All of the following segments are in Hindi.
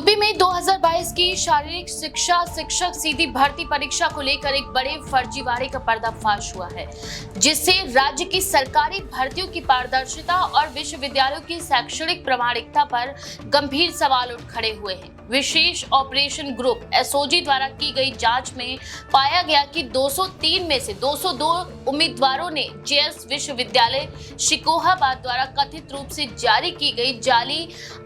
यूपी में 2022 की शारीरिक शिक्षा शिक्षक सीधी भर्ती परीक्षा को लेकर एक बड़े फर्जीवाड़े का पर्दाफाश हुआ है, जिससे राज्य की सरकारी भर्तियों की पारदर्शिता और विश्वविद्यालयों की शैक्षणिक प्रामाणिकता पर गंभीर सवाल उठ खड़े हुए हैं। विशेष ऑपरेशन ग्रुप एसओजी द्वारा की गई जांच में पाया गया कि 203 में से 202 उम्मीदवारों ने जेएस विश्वविद्यालय शिकोहाबाद द्वारा कथित रूप से जारी की गई जाली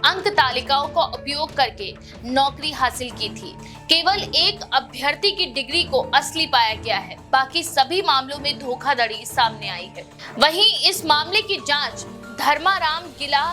अंक तालिकाओं का उपयोग करके नौकरी हासिल की थी। केवल एक अभ्यर्थी की डिग्री को असली पाया गया है, बाकी सभी मामलों में धोखाधड़ी सामने आई है। वहीं इस मामले की जांच धर्माराम गिला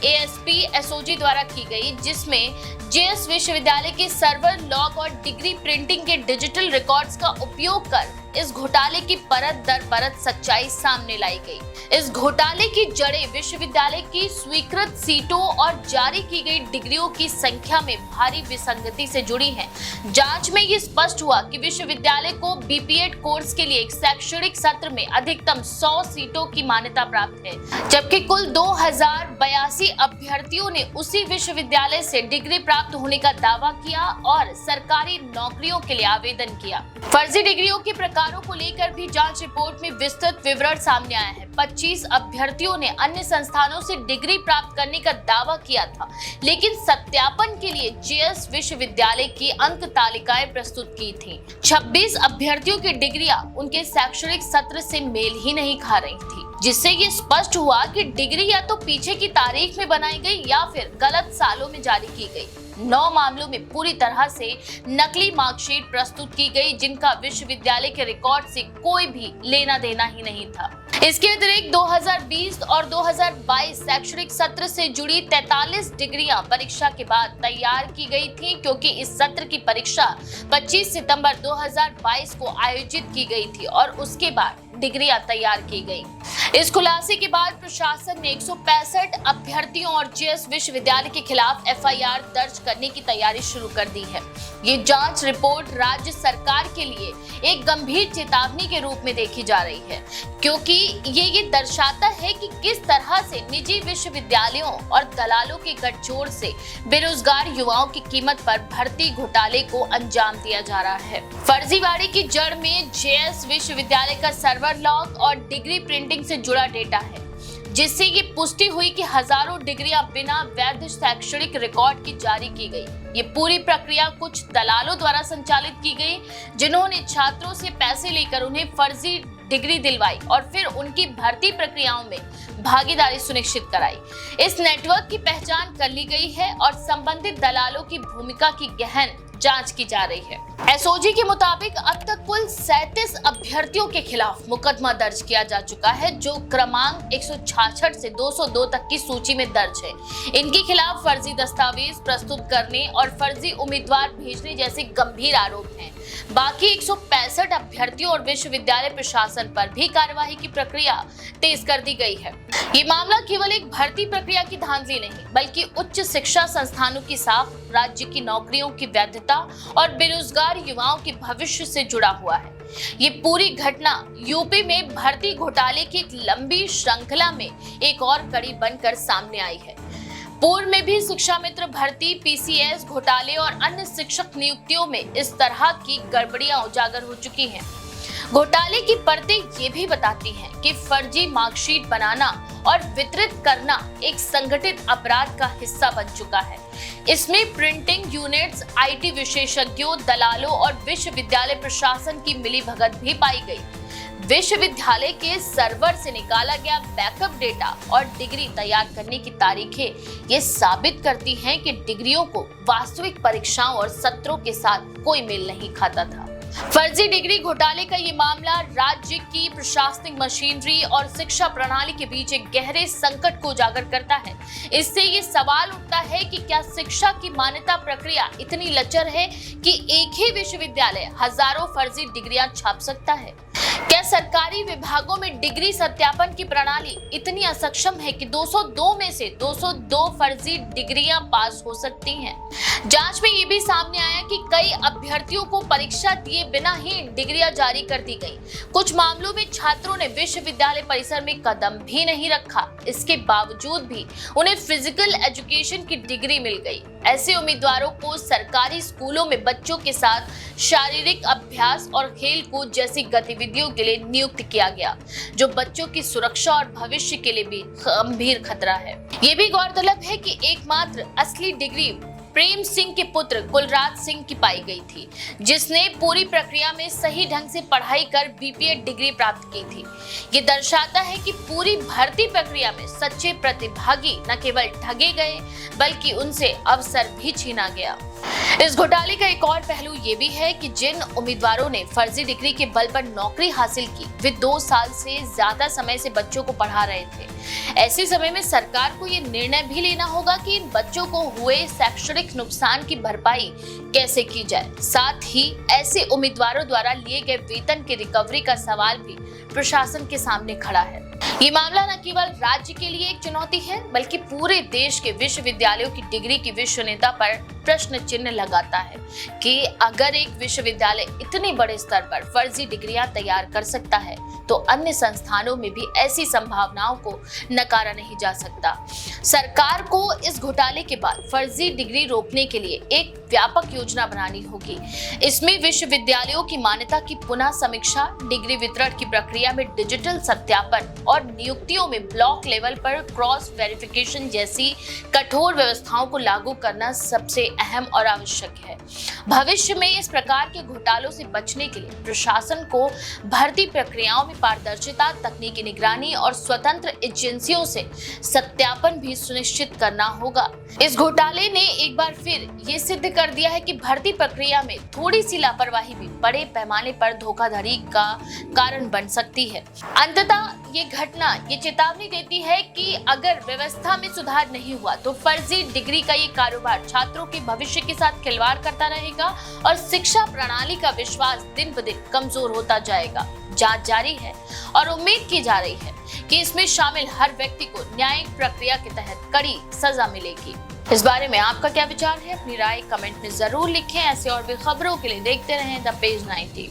एएसपी एसओजी द्वारा की गई, जिसमें जेएस विश्वविद्यालय के सर्वर लॉग और डिग्री प्रिंटिंग के डिजिटल रिकॉर्ड्स का उपयोग कर इस घोटाले की परत दर परत सच्चाई सामने लाई गई। इस घोटाले की जड़ें विश्वविद्यालय की स्वीकृत सीटों और जारी की गई डिग्रियों की संख्या में भारी विसंगति से जुड़ी हैं। जांच में ये स्पष्ट हुआ कि विश्वविद्यालय को बीपीएड कोर्स के लिए एक शैक्षणिक सत्र में अधिकतम 100 सीटों की मान्यता प्राप्त है, जबकि कुल 2082 अभ्यर्थियों ने उसी विश्वविद्यालय से डिग्री प्राप्त होने का दावा किया और सरकारी नौकरियों के लिए आवेदन किया। फर्जी डिग्रियों के प्रकारों को लेकर भी जांच रिपोर्ट में विस्तृत विवरण सामने आया है। 25 अभ्यर्थियों ने अन्य संस्थानों से डिग्री प्राप्त करने का दावा किया था, लेकिन सत्यापन के लिए जेएस विश्वविद्यालय की अंक तालिकाएं प्रस्तुत की थी। 26 अभ्यर्थियों की डिग्रियां उनके शैक्षणिक सत्र से मेल ही नहीं खा रही थी, जिससे ये स्पष्ट हुआ कि डिग्री या तो पीछे की तारीख में बनाई गई या फिर गलत सालों में जारी की गई। 9 मामलों में पूरी तरह से नकली मार्कशीट प्रस्तुत की गई, जिनका विश्वविद्यालय के रिकॉर्ड से कोई भी लेना देना ही नहीं था। इसके अतिरिक्त 2020 और 2022 शैक्षणिक सत्र से जुड़ी 43 डिग्रियां परीक्षा के बाद तैयार की गई थी, क्योंकि इस सत्र की परीक्षा 25 सितंबर 2022 को आयोजित की गई थी और उसके बाद डिग्रियां तैयार की गई। इस खुलासे के बाद प्रशासन ने 165 अभ्यर्थियों और जेएस विश्वविद्यालय के खिलाफ एफआईआर दर्ज करने की तैयारी शुरू कर दी है। ये जांच रिपोर्ट राज्य सरकार के लिए एक गंभीर चेतावनी के रूप में देखी जा रही है, क्योंकि ये दर्शाता है कि किस तरह से निजी विश्वविद्यालयों और दलालों के गठजोड़ से बेरोजगार युवाओं की कीमत पर भर्ती घोटाले को अंजाम दिया जा रहा है। फर्जीवाड़े की जड़ में जेएस विश्वविद्यालय का सर्वर लॉग और डिग्री प्रिंटिंग से जुड़ा डेटा है, जिससे ये पुष्टि हुई कि हजारों डिग्रियां बिना वैध शैक्षणिक रिकॉर्ड की जारी की गई। ये पूरी प्रक्रिया कुछ दलालों द्वारा संचालित की गई, जिन्होंने छात्रों से पैसे लेकर उन्हें फर्जी डिग्री दिलवाई और फिर उनकी भर्ती प्रक्रियाओं में भागीदारी सुनिश्चित कराई। इस नेटवर्क की पहचान कर ली गई है और संबंधित दलालों की भूमिका की गहन जांच की जा रही है। एसओजी के मुताबिक अब तक कुल 37 अभ्यर्थियों के खिलाफ मुकदमा दर्ज किया जा चुका है, जो क्रमांक 166 से 202 तक की सूची में दर्ज है। इनके खिलाफ फर्जी दस्तावेज प्रस्तुत करने और फर्जी उम्मीदवार भेजने जैसे गंभीर आरोप हैं। बाकी 165 अभ्यर्थियों और विश्वविद्यालय प्रशासन पर भी कार्यवाही की प्रक्रिया तेज कर दी गई है। ये मामला केवल एक भर्ती प्रक्रिया की धांधली नहीं, बल्कि उच्च शिक्षा संस्थानों की साख, राज्य की नौकरियों की वैधता और बेरोजगार युवाओं के भविष्य से जुड़ा हुआ है। ये पूरी घटना यूपी में भर्ती घोटाले की एक लंबी श्रृंखला में एक और कड़ी बनकर सामने आई है। पूर्व में भी शिक्षा मित्र भर्ती, पीसीएस घोटाले और अन्य शिक्षक नियुक्तियों में इस तरह की गड़बड़ियां उजागर हो चुकी हैं। घोटाले की परतें ये भी बताती हैं कि फर्जी मार्कशीट बनाना और वितरित करना एक संगठित अपराध का हिस्सा बन चुका है। इसमें प्रिंटिंग यूनिट्स, आईटी विशेषज्ञों, दलालों और विश्वविद्यालय प्रशासन की मिलीभगत भी पाई गई। विश्वविद्यालय के सर्वर से निकाला गया बैकअप डेटा और डिग्री तैयार करने की तारीखें ये साबित करती हैं कि डिग्रियों को वास्तविक परीक्षाओं और सत्रों के साथ कोई मेल नहीं खाता था। फर्जी डिग्री घोटाले का ये मामला राज्य की प्रशासनिक मशीनरी और शिक्षा प्रणाली के बीच एक गहरे संकट को उजागर करता है। इससे ये सवाल उठता है कि क्या शिक्षा की मान्यता प्रक्रिया इतनी लचर है कि एक ही विश्वविद्यालय हजारों फर्जी डिग्रियां छाप सकता है। क्या सरकारी विभागों में डिग्री सत्यापन की प्रणाली इतनी असक्षम है कि 202 में से 202 फर्जी डिग्रियां पास हो सकती हैं? जांच में ये भी सामने आया कि कई अभ्यर्थियों को परीक्षा दिए बिना ही डिग्रियां जारी कर दी गई। कुछ मामलों में छात्रों ने विश्वविद्यालय परिसर में कदम भी नहीं रखा, इसके बावजूद भी उन्हें फिजिकल एजुकेशन की डिग्री मिल गई। ऐसे उम्मीदवारों को सरकारी स्कूलों में बच्चों के साथ शारीरिक अभ्यास और खेल कूद जैसी गतिविधियों के लिए नियुक्त किया गया, जो बच्चों की सुरक्षा और भविष्य के लिए भी गंभीर खतरा है। ये भी गौरतलब है कि एकमात्र असली डिग्री प्रेम सिंह के पुत्र कुलराज सिंह की पाई गई थी, जिसने पूरी प्रक्रिया में सही ढंग से पढ़ाई कर बीपीएड डिग्री प्राप्त की थी। ये दर्शाता है कि पूरी भर्ती प्रक्रिया में सच्चे प्रतिभागी न केवल ठगे गए, बल्कि उनसे अवसर भी छीना गया। इस घोटाले का एक और पहलू ये भी है कि जिन उम्मीदवारों ने फर्जी डिग्री के बल पर नौकरी हासिल की, वे 2 साल से ज्यादा समय से बच्चों को पढ़ा रहे थे। ऐसे समय में सरकार को ये निर्णय भी लेना होगा कि इन बच्चों को हुए शैक्षणिक नुकसान की भरपाई कैसे की जाए। साथ ही ऐसे उम्मीदवारों द्वारा लिए गए वेतन की रिकवरी का सवाल भी प्रशासन के सामने खड़ा है। ये मामला न केवल राज्य के लिए एक चुनौती है, बल्कि पूरे देश के विश्वविद्यालयों की डिग्री की विश्वसनीयता पर प्रश्न चिन्ह लगाता है कि अगर एक विश्वविद्यालय इतने बड़े स्तर पर फर्जी डिग्रियां तैयार कर सकता है, तो अन्य संस्थानों में भी ऐसी संभावनाओं को नकारा नहीं जा सकता। सरकार को इस घोटाले के बाद फर्जी डिग्री रोकने के लिए एक व्यापक योजना बनानी होगी। इसमें विश्वविद्यालयों की मान्यता की पुनः समीक्षा, डिग्री वितरण की प्रक्रिया में डिजिटल सत्यापन और नियुक्तियों में ब्लॉक लेवल पर क्रॉस वेरिफिकेशन जैसी कठोर व्यवस्थाओं को लागू करना सबसे अहम और आवश्यक है। भविष्य में इस प्रकार के घोटालों से बचने के लिए प्रशासन को भर्ती प्रक्रियाओं में पारदर्शिता, तकनीकी निगरानी और स्वतंत्र एजेंसियों से सत्यापन भी सुनिश्चित करना होगा। इस घोटाले ने एक बार फिर ये सिद्ध कर दिया है कि भर्ती प्रक्रिया में थोड़ी सी लापरवाही भी बड़े पैमाने पर धोखाधड़ी का कारण बन सकती है। अंततः ये घटना ये चेतावनी देती है कि अगर व्यवस्था में सुधार नहीं हुआ तो फर्जी डिग्री का ये कारोबार छात्रों के भविष्य के साथ खिलवाड़ करता रहेगा और शिक्षा प्रणाली का विश्वास दिन ब दिन कमजोर होता जाएगा। जांच जारी है और उम्मीद की जा रही है कि इसमें शामिल हर व्यक्ति को न्यायिक प्रक्रिया के तहत कड़ी सजा मिलेगी। इस बारे में आपका क्या विचार है? अपनी राय कमेंट में जरूर लिखें। ऐसे और भी खबरों के लिए देखते रहें द पेज 90।